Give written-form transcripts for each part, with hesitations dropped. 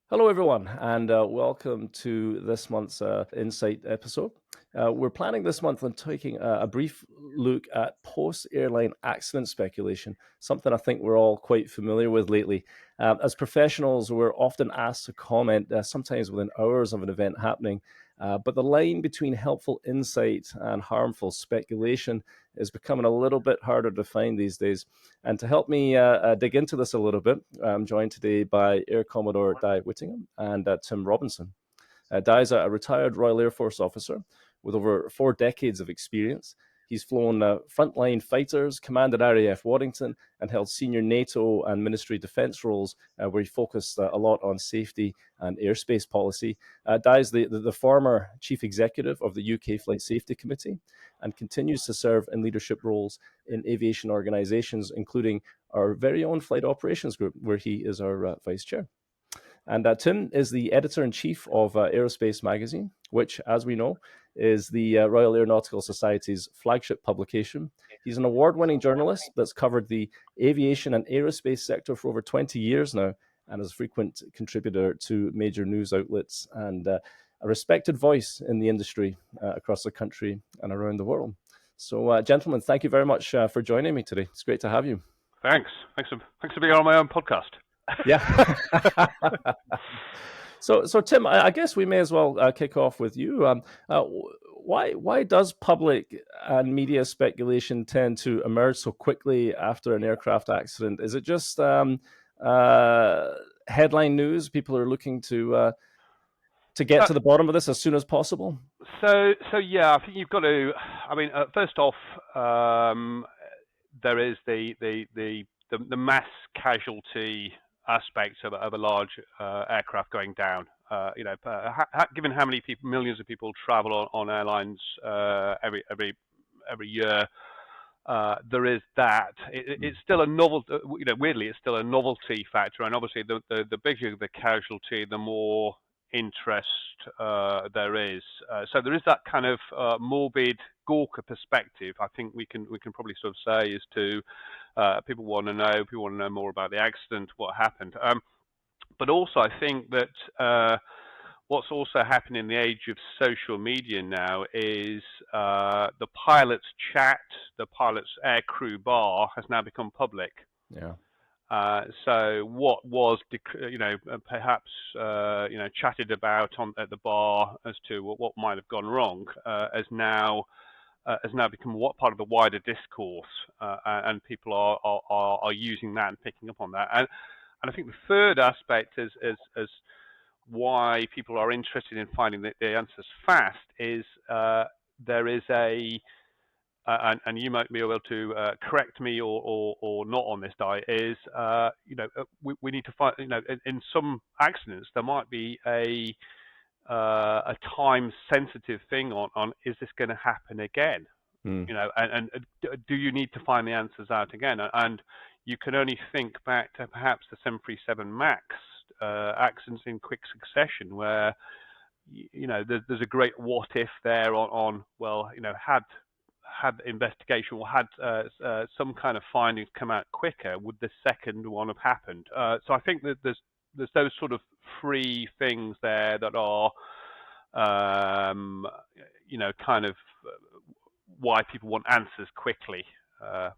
Hello, everyone, and welcome to this month's Insight episode. We're planning this month on taking a brief look at post-airline accident speculation, something I think we're all quite familiar with lately. As professionals, we're often asked to comment, sometimes within hours of an event happening, but the line between helpful insight and harmful speculation is becoming a little bit harder to find these days. And to help me dig into this a little bit, I'm joined today by Air Commodore Di Whittingham and Tim Robinson. Di is a retired Royal Air Force officer with over 4 decades of experience. He's flown frontline fighters, commanded RAF Waddington, and held senior NATO and Ministry Defence roles where he focused a lot on safety and airspace policy. Di is the former chief executive of the UK Flight Safety Committee and continues to serve in leadership roles in aviation organisations, including our very own Flight Operations Group, where he is our vice chair. And Tim is the editor in chief of AEROSPACE magazine, which, as we know, is the Royal Aeronautical Society's flagship publication. He's an award winning journalist that's covered the aviation and aerospace sector for over 20 years now and is a frequent contributor to major news outlets and a respected voice in the industry across the country and around the world. So, gentlemen, thank you very much for joining me today. It's great to have you. Thanks for being on my own podcast. Yeah. So Tim, I guess we may as well kick off with you. Why does public and media speculation tend to emerge so quickly after an aircraft accident? Is it just headline news? People are looking to get to the bottom of this as soon as possible. So yeah, I think you've got to. I mean, first off, there is the mass casualty aspects of a large aircraft going down. Given how many people, millions of people travel on airlines every year, there is that. It's still a novel. Weirdly, it's still a novelty factor, and obviously, the bigger the casualty, the more interest there is. So there is that kind of morbid Gawker perspective. I think we can probably sort of say is to people want to know more about the accident, what happened. But also, I think that what's also happening in the age of social media now is the pilot's chat, the pilot's aircrew bar has now become public. Yeah. So what was, perhaps, chatted about at the bar as to what might have gone wrong has now become what part of the wider discourse, and people are using that and picking up on that. And I think the third aspect is why people are interested in finding the answers fast is there is and you might be able to correct me or not on this, Di, is we need to find, in some accidents there might be a time sensitive thing on is this going to happen again? And do you need to find the answers out again? And you can only think back to perhaps the 737 MAX accidents in quick succession, where there's a great what if there on had investigation or had some kind of findings come out quicker, would the second one have happened? So I think that there's those sort of three things there that are kind of why people want answers quickly. I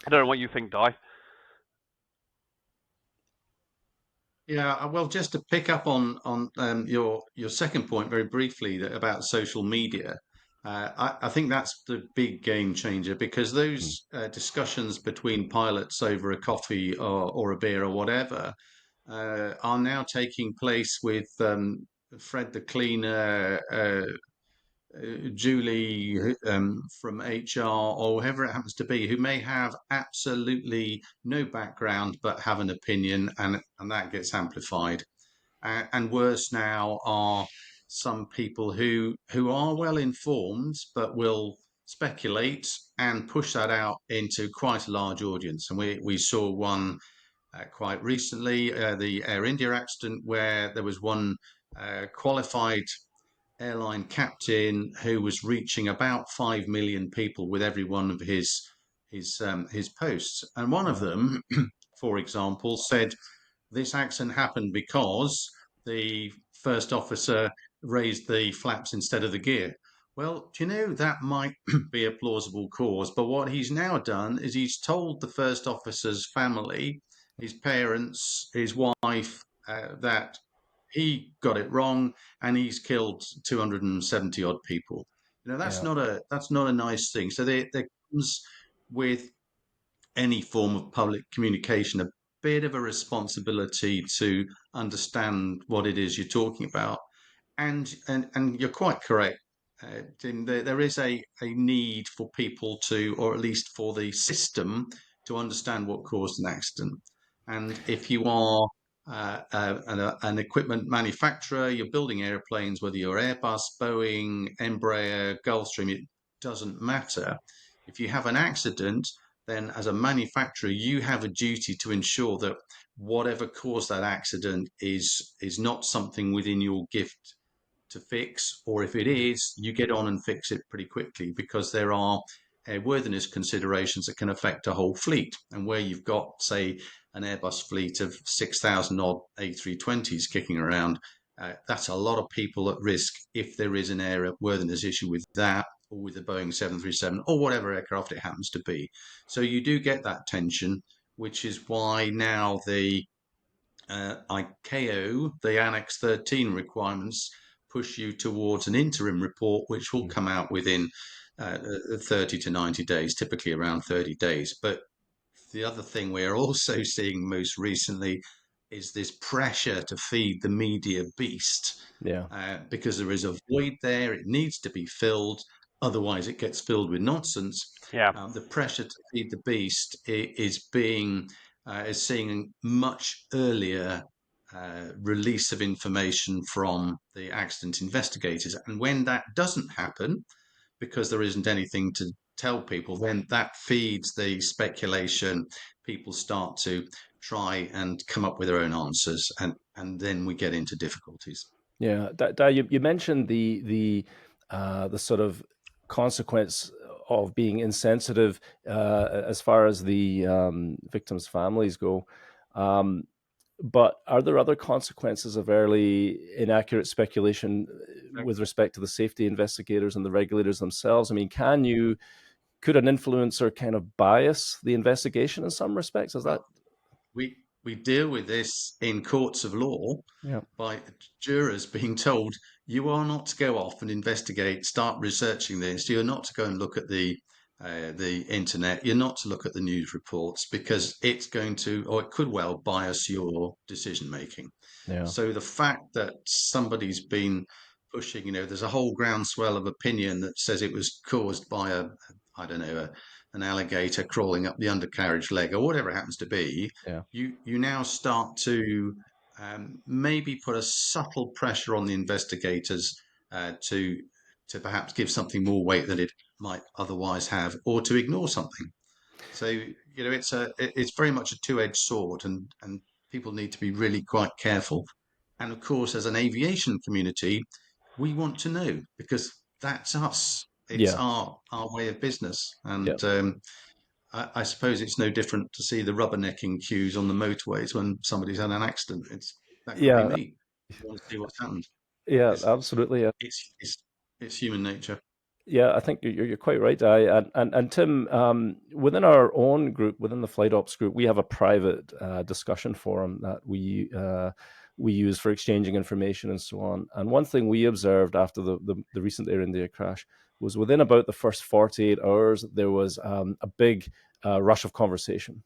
don't know what you think, Di. Yeah, well, just to pick up on your second point very briefly about social media, I think that's the big game changer, because those discussions between pilots over a coffee or a beer or whatever are now taking place with Fred the cleaner, Julie from HR, or whoever it happens to be, who may have absolutely no background but have an opinion, and that gets amplified. And worse now are some people who are well informed but will speculate and push that out into quite a large audience. And we saw one quite recently, the Air India accident, where there was one qualified airline captain who was reaching about 5 million people with every one of his posts. And one of them, for example, said this accident happened because the first officer raised the flaps instead of the gear. Well, do you know that might be a plausible cause? But what he's now done is he's told the first officer's family, his parents, his wife, that he got it wrong and he's killed 270 odd people. Yeah. That's not a nice thing. So there comes with any form of public communication a bit of a responsibility to understand what it is you're talking about. And you're quite correct, Tim. There is a need for people to, or at least for the system, to understand what caused an accident. And if you are an equipment manufacturer, you're building airplanes, whether you're Airbus, Boeing, Embraer, Gulfstream, it doesn't matter. If you have an accident, then as a manufacturer, you have a duty to ensure that whatever caused that accident is not something within your gift to fix, or if it is, you get on and fix it pretty quickly because there are worthiness considerations that can affect a whole fleet. And where you've got, say, an Airbus fleet of 6,000 odd A320s kicking around, that's a lot of people at risk if there is an airworthiness issue with that, or with the Boeing 737, or whatever aircraft it happens to be. So you do get that tension, which is why now the ICAO, the Annex 13 requirements push you towards an interim report, which will come out within 30 to 90 days, typically around 30 days. But the other thing we're also seeing most recently is this pressure to feed the media beast, Yeah. because there is a void there. It needs to be filled. Otherwise, it gets filled with nonsense. Yeah. The pressure to feed the beast is seeing much earlier release of information from the accident investigators. And when that doesn't happen, because there isn't anything to tell people, then that feeds the speculation. People start to try and come up with their own answers, and then we get into difficulties. Yeah, you mentioned the sort of consequence of being insensitive as far as the victims' families go. Um, but are there other consequences of early inaccurate speculation with respect to the safety investigators and the regulators themselves? I mean, could an influencer kind of bias the investigation in some respects? Is that? Well, we deal with this in courts of law Yeah, by jurors being told you are not to go off and investigate, start researching this. You're not to go and look at the internet. You're not to look at the news reports because it's going to, or it could well bias your decision making. yeah, So the fact that somebody's been pushing, there's a whole groundswell of opinion that says it was caused by I don't know, an alligator crawling up the undercarriage leg or whatever it happens to be. yeah, You now start to maybe put a subtle pressure on the investigators to perhaps give something more weight than it might otherwise have, or to ignore something. So it's very much a two-edged sword, and people need to be really quite careful. And of course, as an aviation community, we want to know because that's us. It's yeah, our way of business, yeah. and I suppose it's no different to see the rubbernecking queues on the motorways when somebody's had an accident. That could be Yeah, me. I want to see what's happened. yeah, It's absolutely. Yeah, it's it's, it's human nature. yeah. I think you're quite right, Di. And Tim, within our own group, within the Flight Ops group, we have a private discussion forum that we use for exchanging information and so on. And one thing we observed after the recent Air India crash was within about the first 48 hours, there was a big rush of conversation.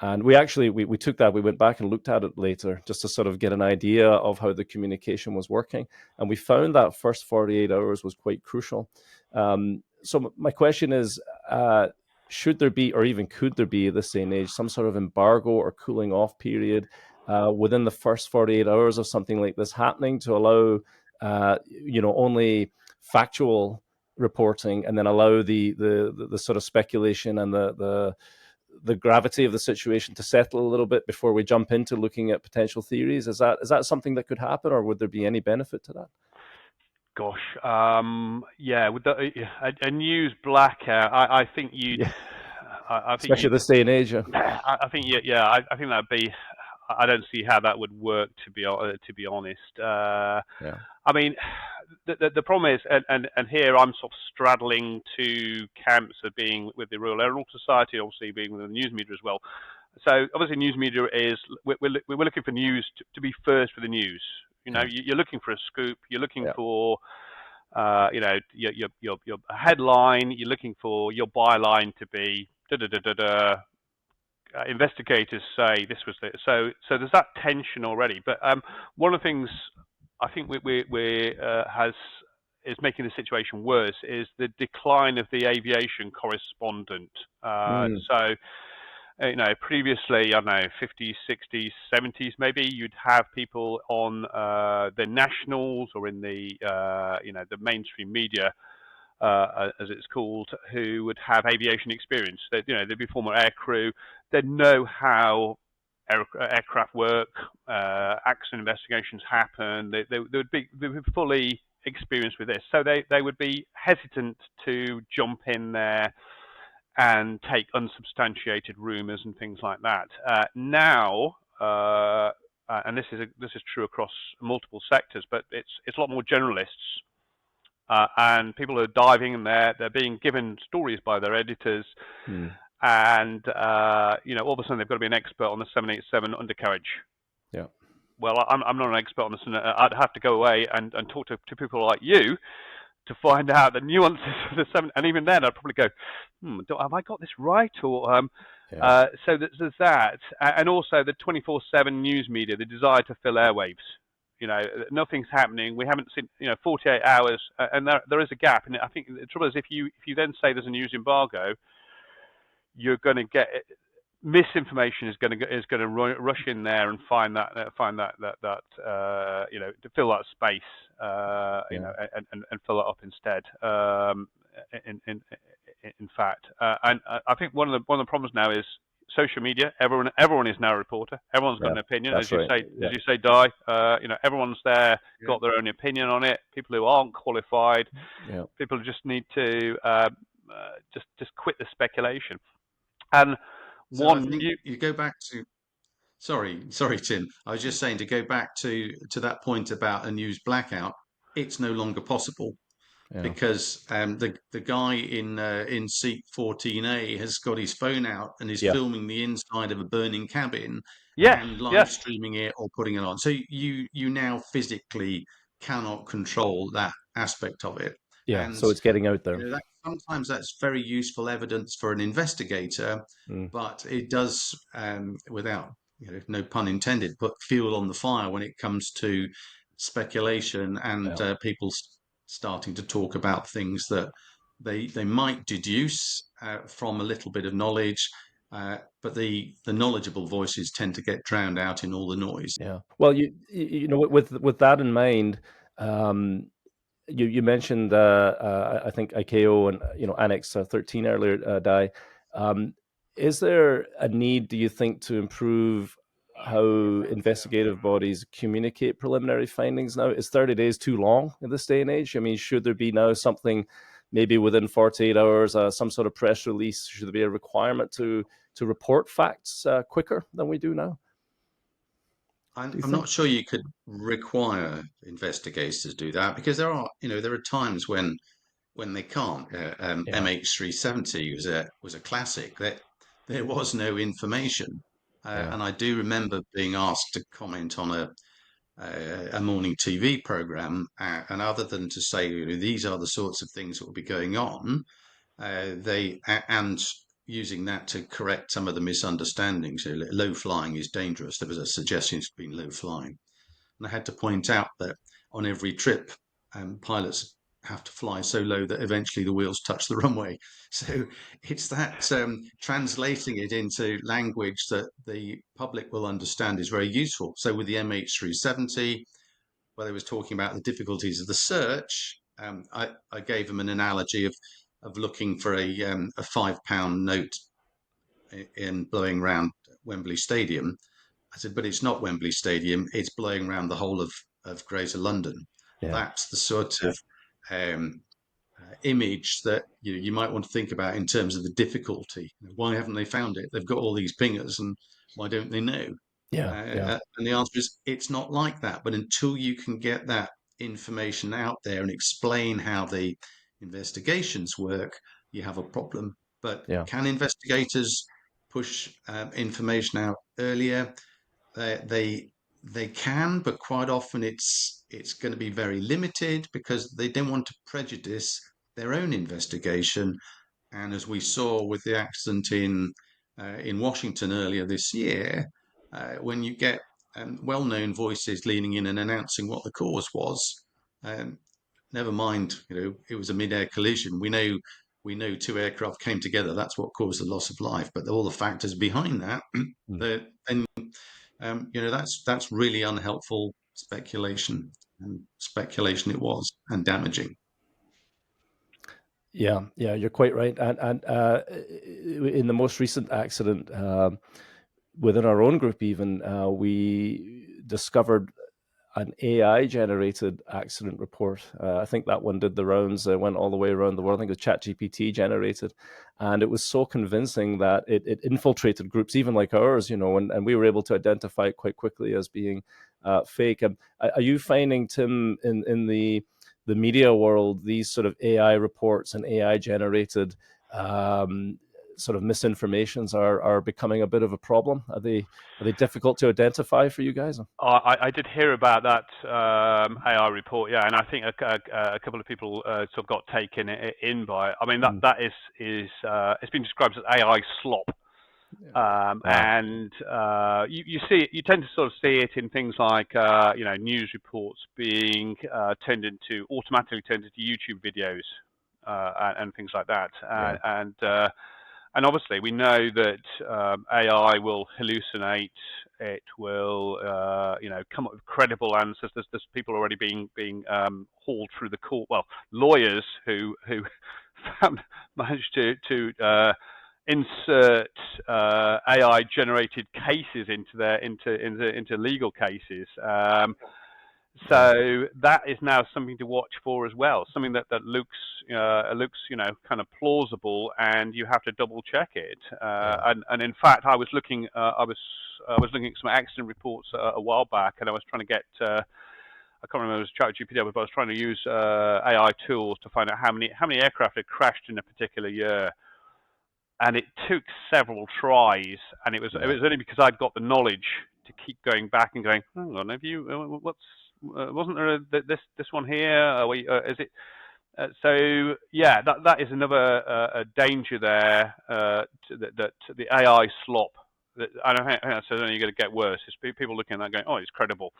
And we actually we took that, we went back and looked at it later just to sort of get an idea of how the communication was working. And we found that first 48 hours was quite crucial. So my question is, should there be, or even could there be at this day and age, some sort of embargo or cooling off period within the first 48 hours of something like this happening to allow, only factual reporting, and then allow the sort of speculation and the gravity of the situation to settle a little bit before we jump into looking at potential theories? Is that something that could happen, or would there be any benefit to that? Gosh, yeah, with a news blackout, I think you'd, Yeah, I think especially you'd, this day and age. I think yeah, I think that'd be. I don't see how that would work, to be honest. Yeah. I mean, the problem is, and here I'm sort of straddling two camps of being with the Royal Aeronautical Society, obviously being with the news media as well. So obviously, news media is we're looking for news to be first with the news. You know, you're looking for a scoop. You're looking for you know, your headline. You're looking for your byline to be da da da da da. Investigators say this was the so there's that tension already. But one of the things I think we has is making the situation worse is the decline of the aviation correspondent. So you know, previously, I don't know, 50s, 60s, 70s, maybe you'd have people on the nationals or in the you know, the mainstream media, as it's called, who would have aviation experience. They, you know, they'd be former aircrew. They'd know how aircraft work, accident investigations happen. They would be fully experienced with this, so they would be hesitant to jump in there and take unsubstantiated rumours and things like that. Now, and this is true across multiple sectors, but it's a lot more generalists, and people are diving in there. They're being given stories by their editors, and you know, all of a sudden they've got to be an expert on the 787 undercarriage. Yeah. Well, I'm not an expert on this, and I'd have to go away and talk to people like you to find out the nuances of the seven. And even then, I'd probably go, have I got this right? Or so there's that, and also the 24/7 news media, the desire to fill airwaves. You know, nothing's happening. We haven't seen, you know, 48 hours, and there is a gap. And I think the trouble is, if you then say there's a news embargo, you're going to get misinformation is going to rush in there and find that you know, to fill that space, you know, and fill it up instead. In fact, and I think one of the problems now is social media. Everyone is now a reporter. Everyone's got an opinion, as you say, Di. You know, everyone's there, got their own opinion on it. People who aren't qualified, people just need to just quit the speculation. And so I think you go back to sorry, Tim. I was just saying, to go back to that point about a news blackout. It's no longer possible because the guy in seat 14A has got his phone out and is filming the inside of a burning cabin and live streaming it or putting it on. So you now physically cannot control that aspect of it. Yeah. And So it's getting out there. you know, sometimes that's very useful evidence for an investigator, but it does, without, you know, no pun intended, put fuel on the fire when it comes to speculation and people starting to talk about things that they might deduce from a little bit of knowledge, but the knowledgeable voices tend to get drowned out in all the noise. Yeah. Well, you know, with that in mind, you mentioned I think ICAO and, you know, Annex 13 earlier, Di. Is there a need, do you think, to improve how investigative bodies communicate preliminary findings now? Is 30 days too long in this day and age? I mean, should there be now something maybe within 48 hours, some sort of press release? Should there be a requirement to report facts quicker than we do now? I'm not sure you could require investigators to do that, because there are times when they can't. MH370 was a classic. That there was no information, and I do remember being asked to comment on a morning TV program, and other than to say, you know, these are the sorts of things that will be going on, and using that to correct some of the misunderstandings. You know, low flying is dangerous. There was a suggestion it's been low flying, and I had to point out that on every trip, pilots have to fly so low that eventually the wheels touch the runway. So it's that translating it into language that the public will understand is very useful. So with the MH370, where they was talking about the difficulties of the search, I gave them an analogy of looking for a £5 note in blowing around Wembley Stadium. I said, but it's not Wembley Stadium. It's blowing around the whole of Greater London. That's the sort of image that you might want to think about in terms of the difficulty. Why haven't they found it? They've got all these pingers, and why don't they know? Yeah. And the answer is it's not like that. But until you can get that information out there and explain how the investigations work, you have a problem. But Yeah. can investigators push information out earlier? They they can, but quite often it's going to be very limited because they don't want to prejudice their own investigation. And as we saw with the accident in Washington earlier this year, when you get well-known voices leaning in and announcing what the cause was, um, never mind, it was a mid-air collision. We know two aircraft came together. That's what caused the loss of life. But all the factors behind that, Mm. then that's really unhelpful speculation. And speculation it was, and damaging. Yeah, you're quite right. And in the most recent accident, within our own group, even we discovered an AI generated accident report. I think that one did the rounds, went all the way around the world. I think it was ChatGPT generated. And it was so convincing that it infiltrated groups, even like ours, and we were able to identify it quite quickly as being fake. Are you finding, Tim, in the media world, these sort of AI reports and AI generated sort of misinformations are becoming a bit of a problem? Are they difficult to identify for you guys? I did hear about that AI report, yeah, and I think a couple of people sort of got taken in by it. I mean, Mm. that is it's been described as AI slop. And you tend to sort of see it in things like news reports being automatically turned into YouTube videos and things like that. And obviously we know that AI will hallucinate. It will come up with credible answers. There's people already being hauled through the court. Well, lawyers who managed to insert AI generated cases into legal cases. So that is now something to watch for as well. Something that looks kind of plausible, and you have to double check it. And in fact, I was looking at some accident reports a while back, and I was trying to get. I can't remember if it was ChatGPT, but I was trying to use AI tools to find out how many aircraft had crashed in a particular year. And it took several tries, and it was only because I'd got the knowledge to keep going back and going, hang on, have you wasn't there this one here? Is it? So yeah, that is another danger there. That the AI slop. I don't think that's only going to get worse. It's people looking at that going, oh, it's credible.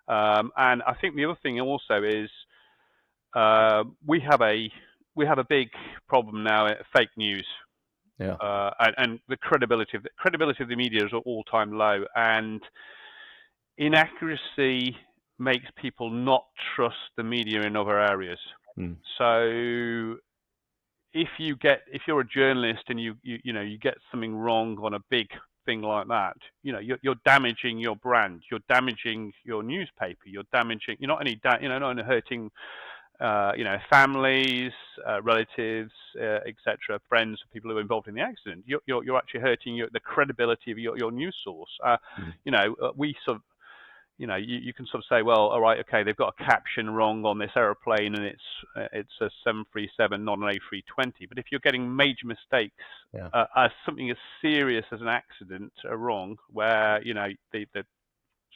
And I think the other thing also is we have a big problem now at fake news. Yeah. And the credibility of the media is at all-time low, and inaccuracy makes people not trust the media in other areas. Mm. So if you're a journalist and you get something wrong on a big thing like that, you're damaging your brand, you're damaging your newspaper, you're not only hurting families, relatives, etc., friends, people who are involved in the accident. You're actually hurting the credibility of your news source. We sort of, you can sort of say, well, all right, okay, they've got a caption wrong on this aeroplane, and it's a 737, not an A320. But if you're getting major mistakes, as something as serious as an accident wrong, where it's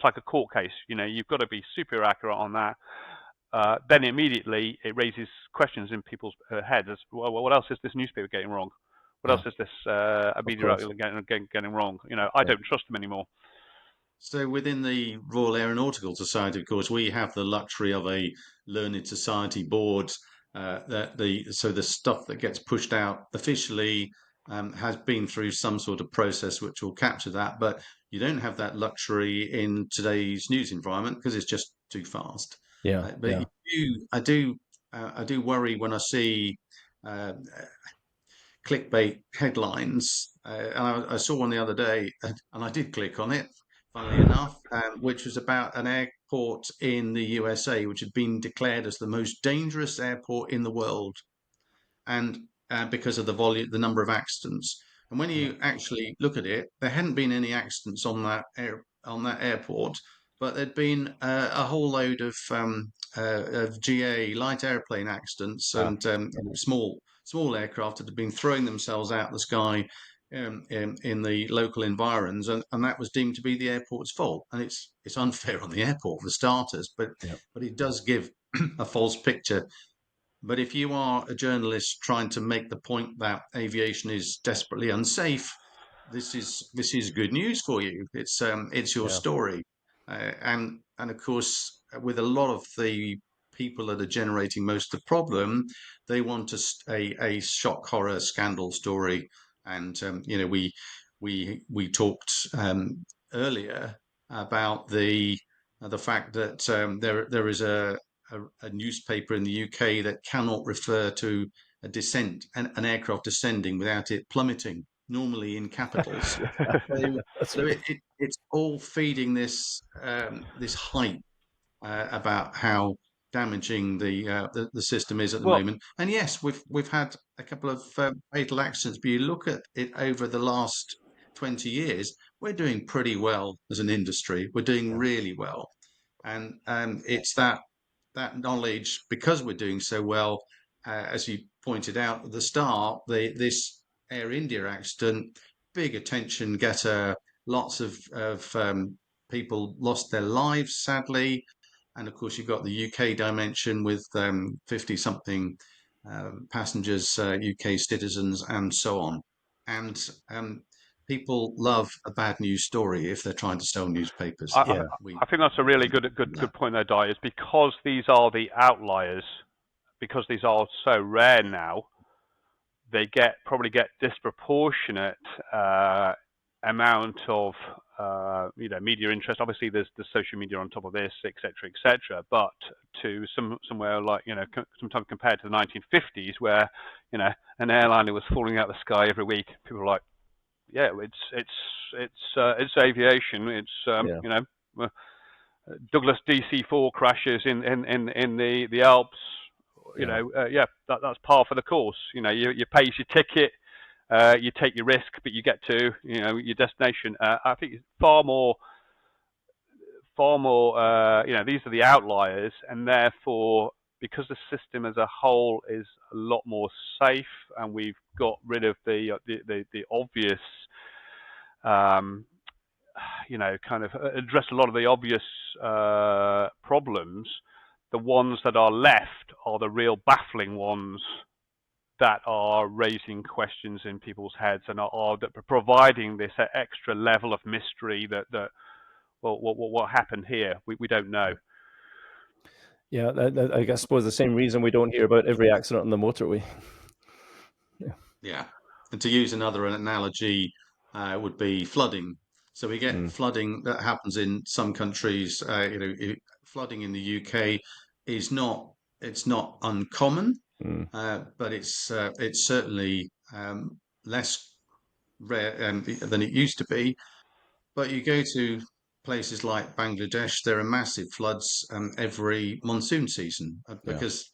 like a court case, you've got to be super accurate on that. Then immediately it raises questions in people's heads as well. What else is this newspaper getting wrong? What else is this media getting wrong? I don't trust them anymore. So within the Royal Aeronautical Society, of course, we have the luxury of a learned society board. So the stuff that gets pushed out officially has been through some sort of process which will capture that. But you don't have that luxury in today's news environment because it's just too fast. But I do worry when I see uh, clickbait headlines. And I saw one the other day, and I did click on it, funnily enough, which was about an airport in the USA, which had been declared as the most dangerous airport in the world, and because of the volume, the number of accidents. And when you actually look at it, there hadn't been any accidents on that on that airport, but there'd been a whole load of GA light airplane accidents and small aircraft that had been throwing themselves out the sky in the local environs, and that was deemed to be the airport's fault. And it's unfair on the airport for starters, Yeah. but it does give a false picture. But if you are a journalist trying to make the point that aviation is desperately unsafe, this is good news for you. It's your Yeah. story, and of course, with a lot of the people that are generating most of the problem, they want a shock horror scandal story. And we talked earlier about the fact that there is a newspaper in the UK that cannot refer to a descent, an aircraft descending without it plummeting, normally in capitals. So, That's so right. it's all feeding this hype about how damaging the system is at the Well, moment. And yes, we've had a couple of fatal accidents, but you look at it over the last 20 years, we're doing pretty well as an industry. We're doing Yeah. really well, and it's that knowledge, because we're doing so well, as you pointed out at the start, this Air India accident, big attention getter, lots of people lost their lives, sadly. And of course, you've got the UK dimension with 50 something passengers, UK citizens, and so on. And people love a bad news story if they're trying to sell newspapers. I, And Yeah. we I think that's a really good point there, Di. Is because these are the outliers, because these are so rare now, they probably get disproportionate amount of media interest. Obviously, there's the social media on top of this, etc., etc. But to somewhere like sometimes compared to the 1950s, where an airliner was falling out of the sky every week, people were like, yeah, it's aviation. It's Yeah. Douglas DC-4 crashes in the Alps. Yeah. Yeah, that's par for the course. You pay your ticket, you take your risk, but you get to your destination. I think it's far more. These are the outliers, and therefore, because the system as a whole is a lot more safe, and we've got rid of the obvious kind of address a lot of the obvious problems. The ones that are left are the real baffling ones that are raising questions in people's heads and are providing this extra level of mystery that well, what happened here? We don't know. Yeah. I guess, suppose the same reason we don't hear about every accident on the motorway. Yeah. Yeah. And to use another analogy, would be flooding. So we get Mm. flooding that happens in some countries. Flooding in the UK is not uncommon, Mm. but it's certainly less rare than it used to be. But you go to places like Bangladesh, there are massive floods every monsoon season Yeah. because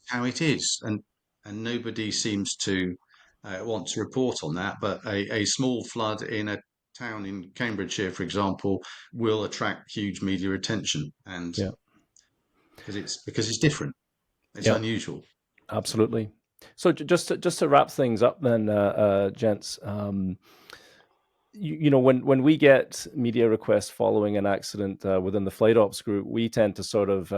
how it is, and nobody seems to want to report on that. But a small flood in a town in Cambridgeshire, for example, will attract huge media attention, and Yeah. because it's different, it's Yeah. unusual. Absolutely. So just to wrap things up, then, gents. When we get media requests following an accident within the flight ops group, we tend to sort of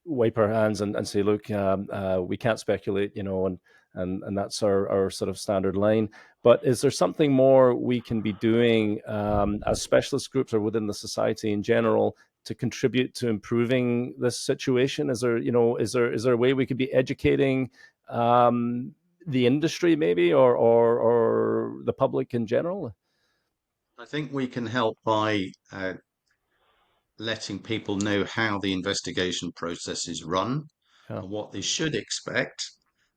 wipe our hands and say, look, we can't speculate, and that's our sort of standard line. But is there something more we can be doing as specialist groups or within the society in general to contribute to improving this situation? Is there a way we could be educating the industry, maybe, or the public in general? I think we can help by letting people know how the investigation process is run Yeah. and what they should expect,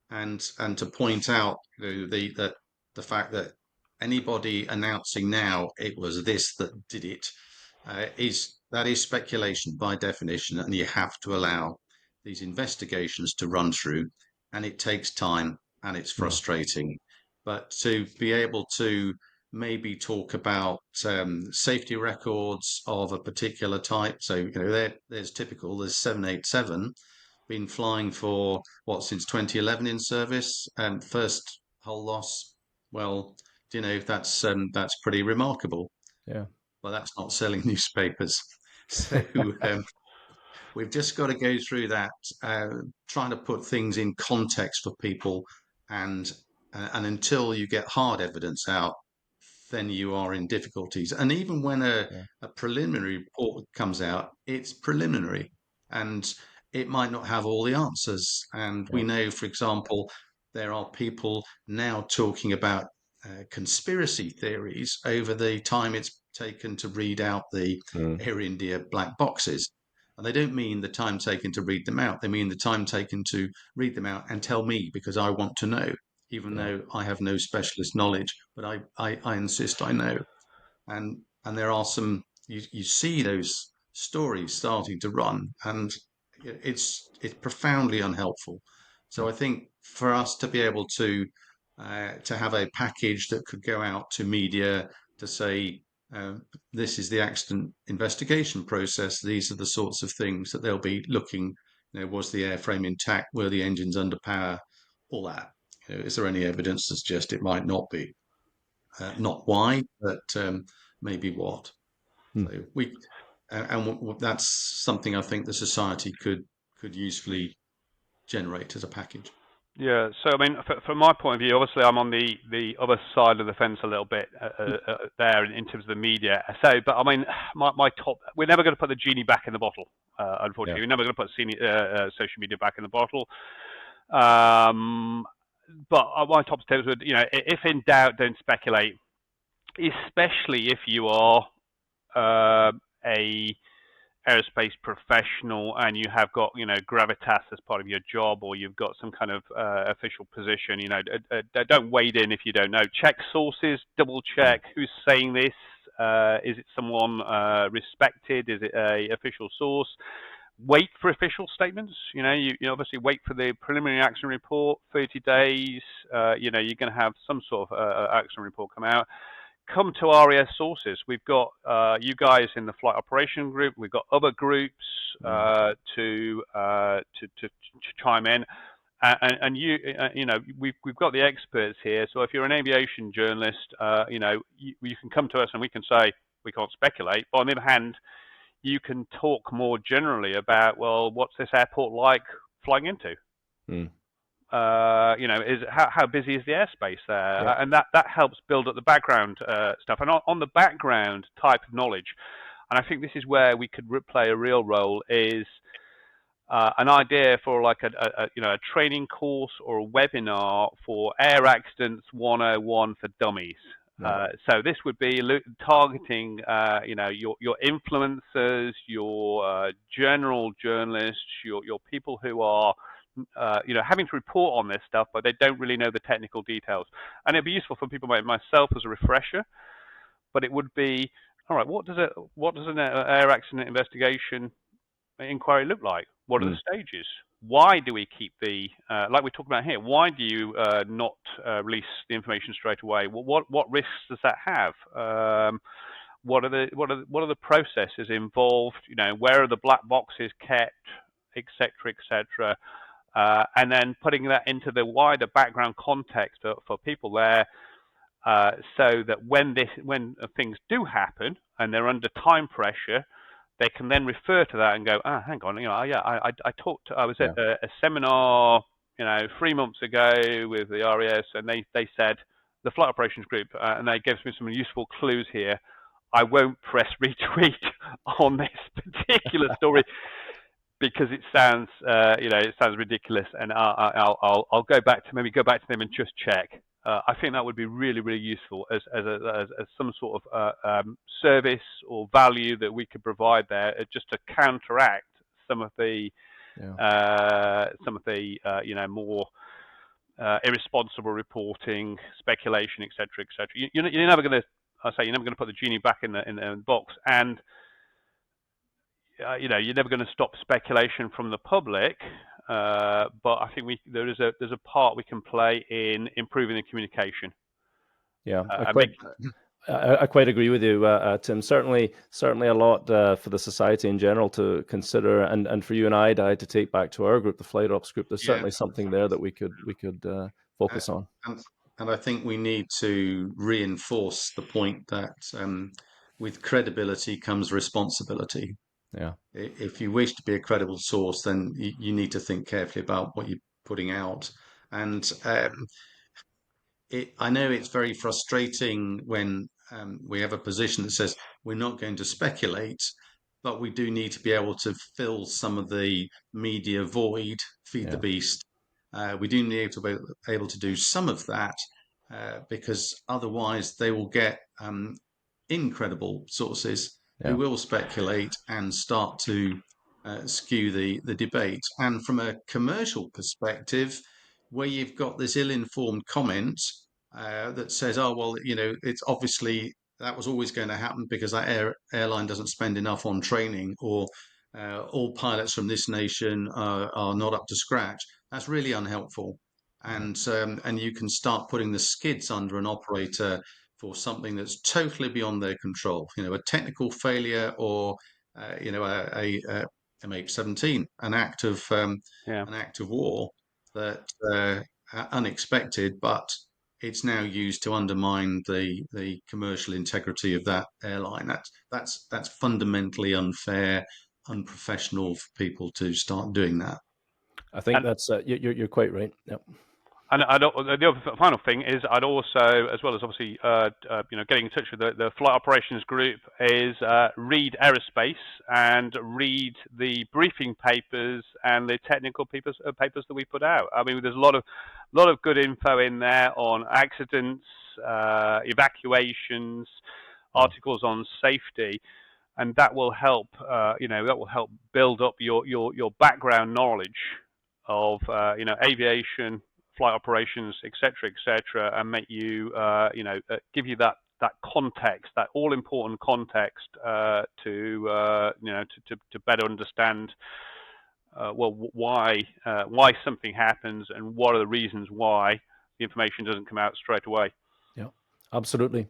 and to point out the fact that anybody announcing now it was this that did it is speculation by definition, and you have to allow these investigations to run through, and it takes time and it's Yeah. frustrating, but to be able to maybe talk about safety records of a particular type. So, there's typical, there's 787 been flying for since 2011 in service, and first hull loss. Well, that's pretty remarkable. Yeah. Well, that's not selling newspapers. So we've just got to go through that, trying to put things in context for people, and until you get hard evidence out, then you are in difficulties. And even when Yeah. a preliminary report comes out, it's preliminary, and it might not have all the answers. And we Yeah. know, for example, there are people now talking about conspiracy theories over the time it's taken to read out the Mm. Air India black boxes. And they don't mean the time taken to read them out. They mean the time taken to read them out and tell me, because I want to know, even Yeah. though I have no specialist knowledge, but I insist I know. And there are some, you see those stories starting to run, and it's profoundly unhelpful. So Yeah. I think for us to be able to have a package that could go out to media to say, this is the accident investigation process, these are the sorts of things that they'll be looking, was the airframe intact, were the engines under power, all that. Is there any evidence to suggest it might not be? Not why, but maybe what. Mm. So that's something I think the society could usefully generate as a package. Yeah, so I mean, from my point of view, obviously I'm on the other side of the fence a little bit there in terms of the media. So, but I mean, my top, we're never going to put the genie back in the bottle. Yeah. Unfortunately, we're never going to put social media back in the bottle. But my top tips would, if in doubt, don't speculate, especially if you are a aerospace professional and you have got gravitas as part of your job, or you've got some kind of official position. Don't wade in if you don't know. Check sources, double check who's saying this. Is it someone respected? Is it a official source? Wait for official statements. You obviously wait for the preliminary action report, 30 days. You're going to have some sort of action report come out. Come to RAeS sources. We've got you guys in the Flight Operation Group. We've got other groups to chime in, and we've got the experts here. So if you're an aviation journalist, you can come to us and we can say we can't speculate. But on the other hand, you can talk more generally about, well, what's this airport like flying into? Mm. Is how busy is the airspace there, Yeah. and that helps build up the background stuff. And on the background type of knowledge, and I think this is where we could play a real role, is an idea for like a training course or a webinar for Air Accidents 101 for dummies. Yeah. So this would be targeting, your influencers, your general journalists, your people who are, having to report on this stuff, but they don't really know the technical details. And it'd be useful for people like myself as a refresher. But it would be, all right, what does an air accident investigation inquiry look like? What are the stages? Why do we keep like we talked about here? Why do you not release the information straight away? What risks does that have? What are the processes involved? Where are the black boxes kept, etc., etc. And then putting that into the wider background context for people there, so that when things do happen and they're under time pressure, they can then refer to that and go, hang on, I was at a seminar, 3 months ago with the RAeS, and they said, the Flight Operations Group, and they gave me some useful clues here. I won't press retweet on this particular story because it sounds, ridiculous, and I'll go back to them and just check. I think that would be really, really useful as some sort of service or value that we could provide there, just to counteract some of the more irresponsible reporting, speculation, etc., etc. You're never going to put the genie back in the box, and you're never going to stop speculation from the public. But I think there's a part we can play in improving the communication. Yeah, make, I quite agree with you, Tim. Certainly a lot for the society in general to consider, and for you and I, to take back to our group, the Flight Ops group. There's Yeah, certainly something there that we could uh, focus on. and I think we need to reinforce the point that with credibility comes responsibility. Yeah, If you wish to be a credible source, then you need to think carefully about what you're putting out. And I know it's very frustrating when we have a position that says we're not going to speculate, but we do need to be able to fill some of the media void, feed the yeah, beast. We do need to be able to do some of that because otherwise they will get incredible sources who yeah, will speculate and start to skew the debate. And from a commercial perspective, where you've got this ill-informed comment that says, "Oh well, it's obviously that was always going to happen because that airline doesn't spend enough on training, or all pilots from this nation are not up to scratch." That's really unhelpful, yeah, and you can start putting the skids under an operator for something that's totally beyond their control. A technical failure, or a MH17, yeah. an act of war that unexpected, but it's now used to undermine the commercial integrity of that airline. That's fundamentally unfair, unprofessional for people to start doing that. I think And that's you're quite right. Yep. And the other final thing is, I'd also, as well as obviously, getting in touch with the flight operations group, is read AEROSPACE and read the briefing papers and the technical papers that we put out. I mean, there's a lot of good info in there on accidents, evacuations, Yeah, articles on safety, and that will help. That will help build up your background knowledge of aviation, flight operations, etc., and make you give you that context, that all important context to better understand why something happens and what are the reasons why the information doesn't come out straight away. yeah, absolutely.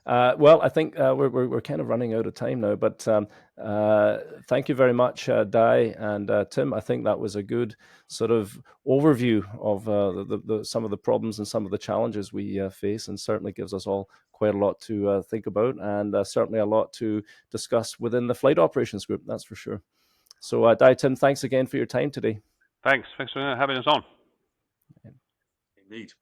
Well, I think we're kind of running out of time now, but thank you very much, Di and Tim. I think that was a good sort of overview of some of the problems and some of the challenges we face, and certainly gives us all quite a lot to think about, and certainly a lot to discuss within the flight operations group. That's for sure. So, Di, Tim, thanks again for your time today. Thanks for having us on. Indeed.